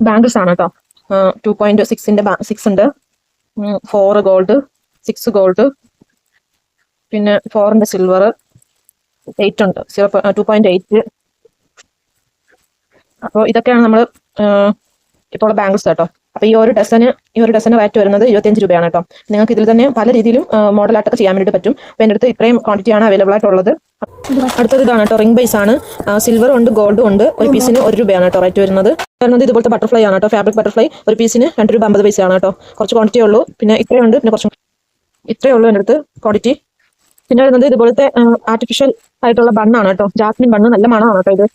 Bangles ആണ് കേട്ടോ. 2.6 6 ഉണ്ട്, 4 ഗോൾഡ്, 6 ഗോൾഡ്, പിന്നെ 4 സിൽവർ, 8 ഉണ്ട്, 2.8. അപ്പോൾ ഇതൊക്കെയാണ് നമ്മൾ ഇപ്പോൾ ഉള്ള ബാംഗിൾസ് കേട്ടോ. അപ്പോൾ ഈ ഒരു ഡസന് റേറ്റ് വരുന്നത് 25 രൂപയാണ് കേട്ടോ. നിങ്ങൾക്ക് ഇതിൽ തന്നെ പല രീതിയിലും മോഡലായിട്ടൊക്കെ ചെയ്യാൻ വേണ്ടിയിട്ട് പറ്റും. അപ്പോൾ എൻ്റെ അടുത്ത് ഇത്രയും ക്വാണ്ടിറ്റിയാണ് അവൈലബിൾ ആയിട്ടുള്ളത്. അടുത്തത് ഇതാണ് കേട്ടോ, റിംഗ് ബേസ് ആണ്. സിൽവറും ഉണ്ട്, ഗോൾഡും ഉണ്ട്. ഒരു പീസിന് 1 രൂപയാണ് കേട്ടോ റേറ്റ് വരുന്നത്. ഇതുപോലത്തെ ബട്ടർഫ്ലൈ ആണ് കേട്ടോ, ഫാബ്രിക് ബട്ടർഫ്ലൈ. ഒരു പീസിന് 2 രൂപ 50 പൈസയാണ് കേട്ടോ. കുറച്ച് ക്വാണ്ടിറ്റി ഉള്ളൂ. പിന്നെ ഇത്രയുണ്ട്, പിന്നെ ഇത്രയേ ഉള്ളൂ എൻ്റെ അടുത്ത് ക്വാണ്ടിറ്റി. പിന്നെ വരുന്നത് ഇതുപോലത്തെ ആർട്ടിഫിഷ്യൽ ആയിട്ടുള്ള ബണ്ണാണ് കേട്ടോ, ജാസ്മിൻ ബണ്ണ്. നല്ല മണമാണ് കേട്ടോ ഇത്.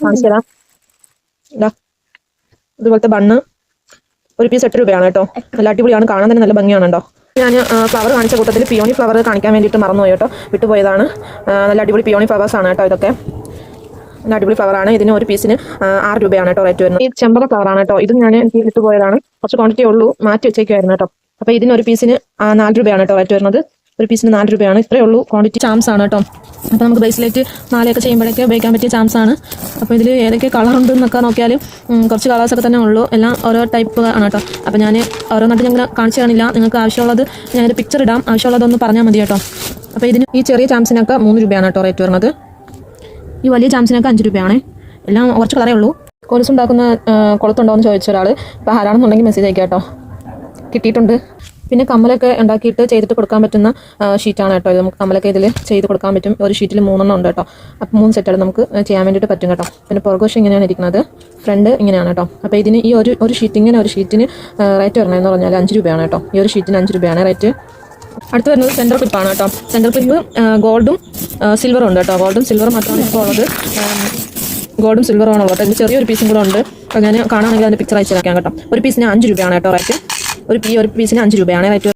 കാണിച്ചു തരാം. ഇതുപോലത്തെ ബണ്ണ് ഒരു പീസ് 8 രൂപയാണ് കേട്ടോ. നല്ല അടിപൊളിയാണ്, കാണാൻ തന്നെ നല്ല ഭംഗിയാണ് കേട്ടോ. ഞാൻ ഫ്ലവർ കാണിച്ച കൂട്ടത്തിൽ പിയോണി ഫ്ലവർ കാണിക്കാൻ വേണ്ടിയിട്ട് മറന്നുപോയി കേട്ടോ, വിട്ടുപോയതാണ്. നല്ല അടിപൊളി പിയോണി ഫ്ലവേഴ്സ് ആണ് കേട്ടോ ഇതൊക്കെ. നല്ല അടിപൊളി ഫ്ലവറാണ്. ഇതിന് ഒരു പീസിന് 6 രൂപയാണ് കേട്ടോ റേറ്റ് വരുന്നത്. ഈ ചെമ്പക ഫ്ലവറാണ് കേട്ടോ. ഇതും ഞാൻ എനിക്ക് വിട്ടുപോയതാണ്, കുറച്ച് ക്വാണ്ടിറ്റി ഉള്ളൂ, മാറ്റി വെച്ചേക്കുമായിരുന്നു കേട്ടോ. അപ്പോൾ ഇതിന് ഒരു പീസിന് 4 രൂപയാണ് കേട്ടോ റേറ്റ് വരുന്നത്. ഒരു പീസിന് 4 രൂപയാണ്. ഇത്രയേ ഉള്ളൂ ക്വാണ്ടിറ്റി. ചാംസ് ആണ് കേട്ടോ. അപ്പോൾ നമുക്ക് ബ്രേസ്ലെറ്റ് മാലയൊക്കെ ചെയ്യുമ്പോഴൊക്കെ ഉപയോഗിക്കാൻ പറ്റിയ ചാംസ് ആണ്. അപ്പോൾ ഇതിൽ ഏതൊക്കെ കളർ ഉണ്ടെന്നൊക്കെ നോക്കിയാൽ കുറച്ച് കളേഴ്സൊക്കെ തന്നെ ഉള്ളൂ. എല്ലാം ഓരോ ടൈപ്പ് ആണ് കേട്ടോ. അപ്പോൾ ഞാൻ ഓരോന്നായിട്ട് ഞങ്ങൾ കാണിച്ചു കാണില്ല. നിങ്ങൾക്ക് ആവശ്യമുള്ളത് ഞാനൊരു പിക്ചർ ഇടാം, ആവശ്യമുള്ളതൊന്ന് പറഞ്ഞാൽ മതി കേട്ടോ. അപ്പോൾ ഇതിന് ഈ ചെറിയ ചാംസിനൊക്കെ 3 രൂപയാണ് കേട്ടോ റേറ്റ് വരുന്നത്. ഈ വലിയ ചാംസിനൊക്കെ 5 രൂപയാണ്. എല്ലാം കുറച്ച് കളറേ ഉള്ളൂ. കൊലുസുണ്ടാക്കുന്ന കുളത്തുണ്ടോ എന്ന് ചോദിച്ച ഒരാൾ, അപ്പോൾ ആരാണെന്നുണ്ടെങ്കിൽ മെസ്സേജ് അയക്കാം കേട്ടോ. കിട്ടിയിട്ടുണ്ട്. പിന്നെ കമ്മലൊക്കെ ഉണ്ടാക്കിയിട്ട് ചെയ്തിട്ട് കൊടുക്കാൻ പറ്റുന്ന ഷീറ്റാണ് കേട്ടോ ഇത്. നമുക്ക് കമ്മലൊക്കെ ഇതിൽ ചെയ്ത് കൊടുക്കാൻ പറ്റും. ഒരു ഷീറ്റിൽ 3 ഉണ്ട് കേട്ടോ. അപ്പോൾ 3 സെറ്റുകൾ നമുക്ക് ചെയ്യാൻ വേണ്ടിയിട്ട് പറ്റും കേട്ടോ. പിന്നെ പുറകുവശം ഇങ്ങനെയാണ് ഇരിക്കുന്നത്, ഫ്രണ്ട് ഇങ്ങനെയാണ് കേട്ടോ. അപ്പോൾ ഇതിന് ഈ ഒരു ഷീറ്റിന് റേറ്റ് വരണമെന്ന് പറഞ്ഞാൽ 5 രൂപയാണ് കേട്ടോ. ഈ ഒരു ഷീറ്റിന് 5 രൂപയാണ് റേറ്റ്. അടുത്ത് വരുന്നത് സെൻറ്റർ ക്ലിപ്പാണ് കേട്ടോ. സെൻറ്റർ ക്ലിപ്പ് ഗോൾഡും സിൽവറും ഉണ്ട് കേട്ടോ. ഗോൾഡും സിൽവറും മാത്രമാണ് ഇപ്പോൾ ഉള്ളത്. ഗോൾഡും സിൽവറും ആണ് ഉള്ളത്. ഇതിൽ ചെറിയൊരു പീസും കൂടെ ഉണ്ട്. അപ്പോൾ ഞാൻ കാണുകയാണെങ്കിൽ അതിൻ്റെ പിക്ചർ അയച്ചു തരാം കേട്ടോ. ഒരു പീസിന് 5 രൂപയാണ് കേട്ടോ റേറ്റ്. ഒരു പീസിന് 5 രൂപയാണ് റേറ്റ്.